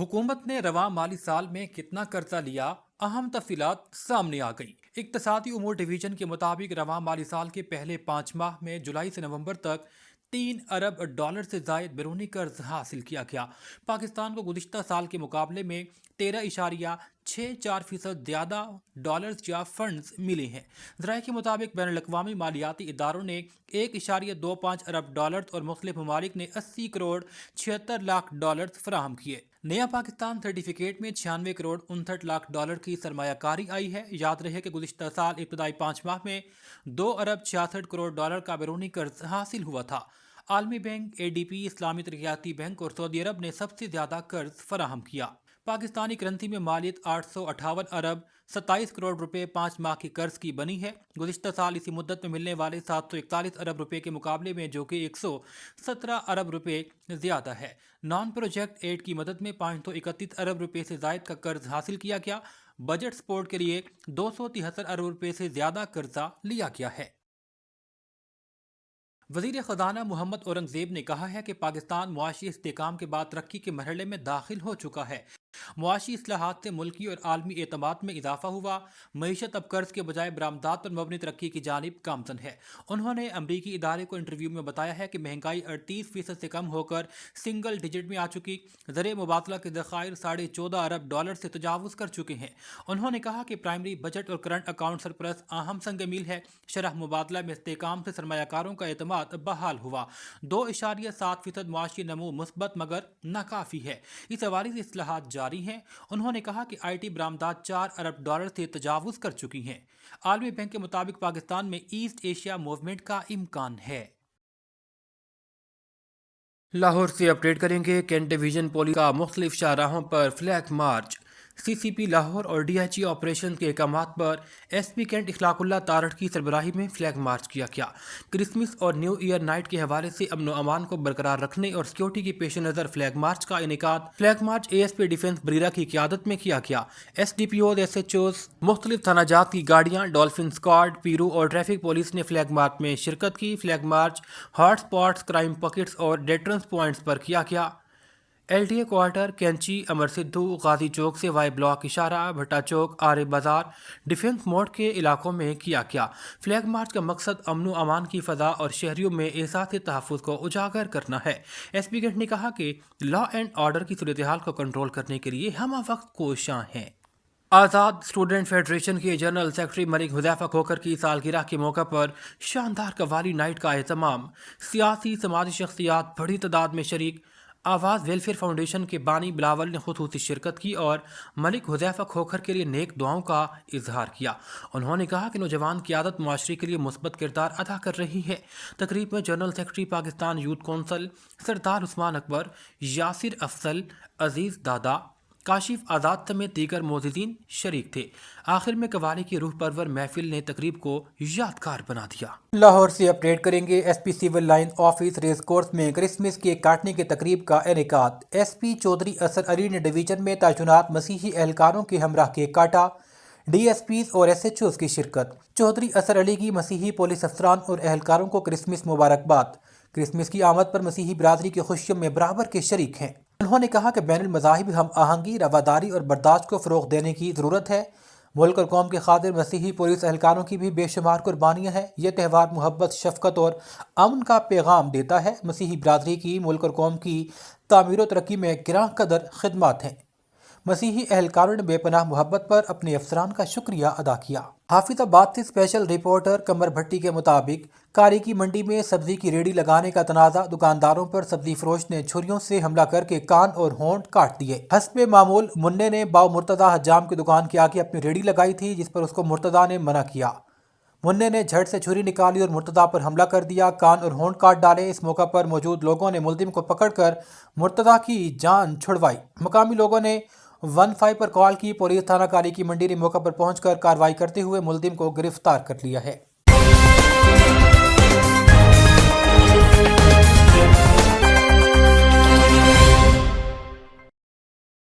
हुकूमत ने रवां माली साल में कितना कर्जा लिया, अहम तफसीलात सामने आ गई। इक्तसादी उमूर डिवीजन के मुताबिक रवां माली साल के पहले 5 माह में जुलाई से नवंबर तक $3 अरब से जायद बैरूनी कर्ज हासिल किया गया। पाकिस्तान को गुज़िश्ता साल के मुकाबले में 13.64% ज़्यादा डॉलर्स या फंड्स मिले हैं। ज़राए के मुताबिक बैनुल अक़वामी मालियाती इदारों ने $1.25 अरब और मुख्तलिफ ममालिक ने 80 करोड़ 76 लाख डॉलर्स फराहम किए। नया पाकिस्तान सर्टिफिकेट में 96 करोड़ 59 लाख डॉलर की सरमायाकारी आई है। याद रहे कि गुज़िश्ता साल इब्तदाई 5 माह में 2 अरब 66 करोड़ डॉलर का बैरूनी कर्ज हासिल हुआ था। आलमी बैंक, ADB, इस्लामी तरक्याती बैंक और सऊदी अरब ने सबसे ज़्यादा कर्ज फराहम किया। पाकिस्तानी करंसी में मालियत 858 अरब 27 करोड़ रुपए 5 माह के कर्ज की बनी है। गुज़िश्ता साल इसी मुद्दत में मिलने वाले 741 अरब रुपए के मुकाबले में, जो कि 117 अरब रुपए ज़्यादा है। नॉन प्रोजेक्ट एड की मदद में 531 अरब रुपए से जायद का कर्ज हासिल किया गया। बजट सपोर्ट के लिए 273 अरब रुपए से ज़्यादा कर्जा लिया गया है। वज़ीर ख़ज़ाना मोहम्मद औरंगज़ेब ने कहा है कि पाकिस्तान मुआशी इस्तेहकाम के बाद तरक्की के मरहले में दाखिल हो चुका है। मुआशी इस्लाहात से मुल्की और आलमी एतमाद में इजाफा हुआ। मईशत अब कर्ज के बजाय बरामदात पर मबनी तरक्की की जानिब गामजन है। उन्होंने अमरीकी इदारे को इंटरव्यू में बताया है कि महंगाई 38% से कम होकर सिंगल डिजिट में आ चुकी। ज़र मुबादला के ज़खायर $14.5 अरब से तजावुज़ कर चुके हैं। उन्होंने कहा कि प्राइमरी बजट और करंट अकाउंट सरप्लस अहम संग मील है। शरह मुबादला में इस्तेहकाम से सरमायाकारों का एतमाद बहाल हुआ। 2.7% मुआशी नमू मुस्बत मगर नाकाफी है। इस हवाले से इस्लाहात जारी हैं। उन्होंने कहा कि IT बरामदात $4 अरब से तजावुज़ कर चुकी हैं। आलमी बैंक के मुताबिक पाकिस्तान में ईस्ट एशिया मूवमेंट का इम्कान है। लाहौर से अपडेट करेंगे। कैंट डिवीजन पुलिस का मुख्तलिफ शाहराहों पर फ्लैग मार्च। CCP लाहौर और DIG ऑपरेशन के अहकामात पर SP कैंट इखलाकुल्लाह तारड़ की सरबराही में फ्लैग मार्च किया गया। क्रिसमस और न्यू ईयर नाइट के हवाले से अमन व अमान को बरकरार रखने और सिक्योरिटी के पेश नज़र फ्लैग मार्च का इनेकाद flag march ASP defence Bareera की क़यादत में किया गया। SDPOs, SHOs, मुख्तलिफ थानाजात की गाड़ियाँ, डॉल्फिन स्क्वाड, पीरू और ट्रैफिक पुलिस ने फ्लैग मार्च में शिरकत की। Flag march hot spots, crime pockets और डेटरेंस पॉइंट्स पर किया गया। LDA क्वार्टर, कैंची, अमर सिद्धू, गाजी चौक से वाई ब्लॉक इशारा, भट्टा चौक, आरे बाजार, डिफेंस मोड के इलाकों में किया गया। फ्लैग मार्च का मकसद अमन व अमान की फ़ज़ा और शहरियों में एहसास तहफ़्फ़ुज़ को उजागर करना है। SP कैंट ने कहा कि लॉ एंड ऑर्डर की सूरत हाल को कंट्रोल करने के लिए हम वक्त कोशां हैं। आज़ाद स्टूडेंट फेडरेशन के जनरल सेक्रेटरी मलिक हुज़ैफा खोखर की सालगिरह के मौका पर शानदार कव्वाली नाइट का एहतमाम। सियासी समाजी शख्सियात बड़ी तादाद में शरीक। आवाज़ वेलफेयर फाउंडेशन के बानी बिलावल ने खुसूसी शिरकत की और मलिक हुज़ैफा खोखर के लिए नेक दुआओं का इजहार किया। उन्होंने कहा कि नौजवान क़यादत मुआशरे के लिए मुस्बत किरदार अदा कर रही है। तकरीब में general secretary Pakistan youth council Sardar Usman Akbar, Yasir Afzal, Aziz Dada, Kashif आज़ाद समेत दीगर मोअज़्ज़िज़ीन शरीक थे। आखिर में कव्वाली की रूह परवर महफिल ने तकरीब को यादगार बना दिया। लाहौर से अपडेट करेंगे। SP civil line office race course में क्रिसमस केक काटने की तकरीब का इनेकाद। SP चौधरी असर अली ने डिवीजन में तैनात मसीही एहलकारों के हमराह केक काटा। DSPs और SHOs की शिरकत। चौधरी असर अली की मसीही पुलिस अफसरान और एहलकारों को क्रिसमस मुबारकबाद। क्रिसमस की आमद पर मसीही बिरादरी की खुशियों में बराबर के शरीक हैं। उन्होंने कहा कि बैनुल मज़ाहिब हम आहंगी, रवादारी और बर्दाश्त को फ़रोग़ देने की ज़रूरत है। मुल्क और कौम के खातिर मसीही पुलिस एहलकारों की भी बेशुमार कुर्बानियाँ हैं। यह त्यौहार मोहब्बत, शफ़क़त और अमन का पैगाम देता है। मसीही बिरादरी की मुल्क और कौम की तामीर व तरक्की में गिरां कदर खिदमत हैं। मसीही एहलकारों ने बेपनाह मोहब्बत पर अपने अफसरान का शुक्रिया अदा किया। हाफिजाबाद से स्पेशल रिपोर्टर कमर भट्टी के मुताबिक कारी की मंडी में सब्जी की रेडी लगाने का तनाज़ा। दुकानदारों पर सब्जी फरोश ने छुरियों से हमला करके कान और होंठ काट दिए। हस्बे मामूल मुन्ने ने बाव मुर्तज़ा हज्जाम की दुकान के आगे अपनी रेडी लगाई थी, जिस पर उसको मुर्तज़ा ने मना किया। मुन्ने ने झट से छुरी निकाली और मुर्तज़ा पर हमला कर दिया, कान और होंठ काट डाले। इस मौका पर मौजूद लोगों ने मुल्जिम को पकड़कर मुर्तज़ा की जान छुड़वाई। मकामी लोगों ने 15 पर कॉल की। पुलिस थाना कारी की मंडी ने मौका पर पहुंचकर कार्रवाई करते हुए मुल्जिम को गिरफ्तार कर लिया है।